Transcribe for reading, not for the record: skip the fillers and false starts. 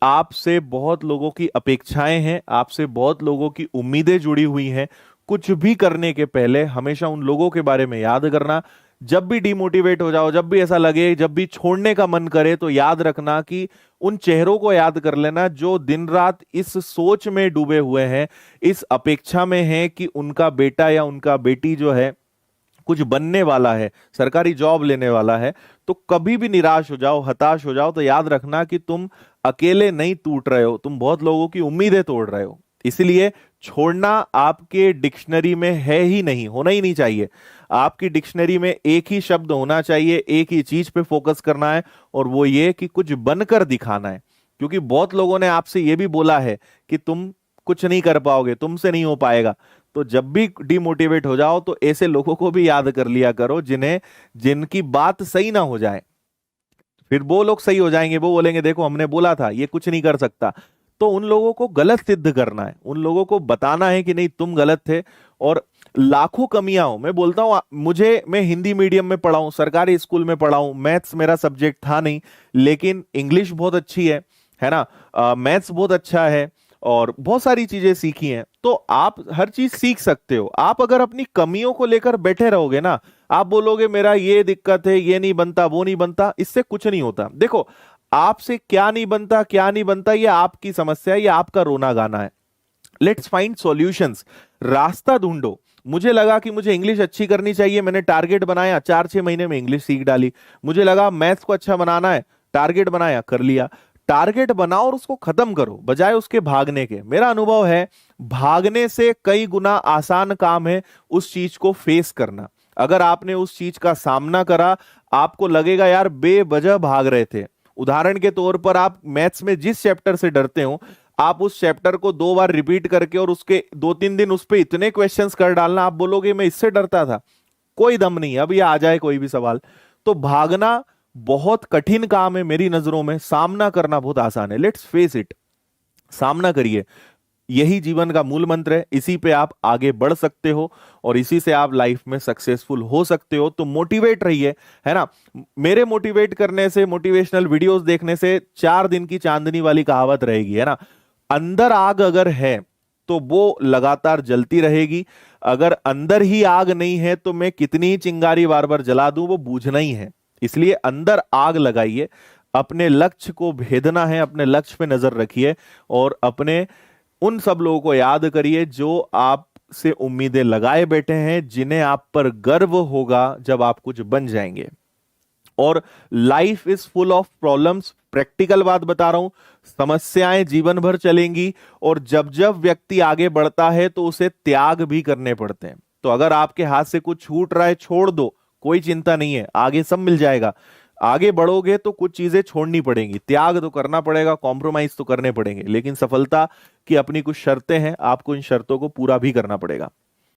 आपसे बहुत लोगों की अपेक्षाएं हैं, आपसे बहुत लोगों की उम्मीदें जुड़ी हुई हैं। कुछ भी करने के पहले हमेशा उन लोगों के बारे में याद करना। जब भी डिमोटिवेट हो जाओ, जब भी ऐसा लगे, जब भी छोड़ने का मन करे, तो याद रखना कि उन चेहरों को याद कर लेना जो दिन रात इस सोच में डूबे हुए हैं, इस अपेक्षा में हैं कि उनका बेटा या उनका बेटी जो है कुछ बनने वाला है, सरकारी जॉब लेने वाला है। तो कभी भी निराश हो जाओ, हताश हो जाओ, तो याद रखना कि तुम अकेले नहीं टूट रहे हो, तुम बहुत लोगों की उम्मीदें तोड़ रहे हो। इसलिए छोड़ना आपके डिक्शनरी में है ही नहीं, होना ही नहीं चाहिए। आपकी डिक्शनरी में एक ही शब्द होना चाहिए, एक ही चीज पे फोकस करना है, और वो ये कि कुछ बनकर दिखाना है। क्योंकि बहुत लोगों ने आपसे ये भी बोला है कि तुम कुछ नहीं कर पाओगे, तुमसे नहीं हो पाएगा। तो जब भी डिमोटिवेट हो जाओ तो ऐसे लोगों को भी याद कर लिया करो जिन्हें जिनकी बात सही ना हो जाए। फिर वो लोग सही हो जाएंगे, वो बोलेंगे देखो हमने बोला था ये कुछ नहीं कर सकता। तो उन लोगों को गलत सिद्ध करना है, उन लोगों को बताना है कि नहीं तुम गलत थे। और लाखों कमियां हो, मैं बोलता हूं मैं हिंदी मीडियम में पढ़ा हूं, सरकारी स्कूल में पढ़ा हूं, मैथ्स मेरा सब्जेक्ट था नहीं, लेकिन इंग्लिश बहुत अच्छी है ना, मैथ्स बहुत अच्छा है, और बहुत सारी चीजें सीखी हैं। तो आप हर चीज सीख सकते हो। आप अगर अपनी कमियों को लेकर बैठे रहोगे ना, आप बोलोगे मेरा ये दिक्कत है, ये नहीं बनता, वो नहीं बनता, इससे कुछ नहीं होता। देखो, आपसे क्या नहीं बनता, क्या नहीं बनता, ये आपकी समस्या है, ये आपका रोना गाना है। लेट्स फाइंड सॉल्यूशंस, रास्ता ढूंढो। मुझे लगा कि मुझे इंग्लिश अच्छी करनी चाहिए, मैंने टारगेट बनाया, 4-6 महीने में इंग्लिश सीख डाली। मुझे लगा मैथ्स को अच्छा बनाना है, टारगेट बनाया, कर लिया। टारगेट बनाओ और उसको खत्म करो, बजाय उसके भागने के। मेरा अनुभव है भागने से कई गुना आसान काम है उस चीज को फेस करना। अगर आपने उस चीज का सामना करा, आपको लगेगा यार बेवजह भाग रहे थे। उदाहरण के तौर पर, आप मैथ्स में जिस चैप्टर से डरते हो, आप उस चैप्टर को 2 बार रिपीट करके और उसके 2-3 दिन उस पर इतने क्वेश्चंस कर डालना, आप बोलोगे मैं इससे डरता था, कोई दम नहीं, अब ये आ जाए कोई भी सवाल। तो भागना बहुत कठिन काम है मेरी नजरों में, सामना करना बहुत आसान है। लेट्स फेस इट, सामना करिए। यही जीवन का मूल मंत्र है, इसी पे आप आगे बढ़ सकते हो और इसी से आप लाइफ में सक्सेसफुल हो सकते हो। तो मोटिवेट रहिए, है ना। मेरे मोटिवेट करने से, मोटिवेशनल वीडियोस देखने से 4 दिन की चांदनी वाली कहावत रहेगी, है ना। अंदर आग अगर है तो वो लगातार जलती रहेगी। अगर अंदर ही आग नहीं है तो मैं कितनी ही चिंगारी बार बार जला दूं, वो बूझना ही है। इसलिए अंदर आग लगाइए, अपने लक्ष्य को भेदना है, अपने लक्ष्य पे नजर रखिए, और अपने उन सब लोगों को याद करिए जो आपसे उम्मीदें लगाए बैठे हैं, जिन्हें आप पर गर्व होगा जब आप कुछ बन जाएंगे। और life is full of problems, practical बात बता रहा हूं, समस्याएं जीवन भर चलेंगी, और जब जब व्यक्ति आगे बढ़ता है तो उसे त्याग भी करने पड़ते हैं। तो अगर आपके हाथ से कुछ छूट रहा है, छोड़ दो, कोई चिंता नहीं है, आगे सब मिल जाएगा। आगे बढ़ोगे तो कुछ चीजें छोड़नी पड़ेंगी, त्याग तो करना पड़ेगा, कॉम्प्रोमाइज तो करने पड़ेंगे, लेकिन सफलता की अपनी कुछ शर्तें हैं, आपको इन शर्तों को पूरा भी करना पड़ेगा।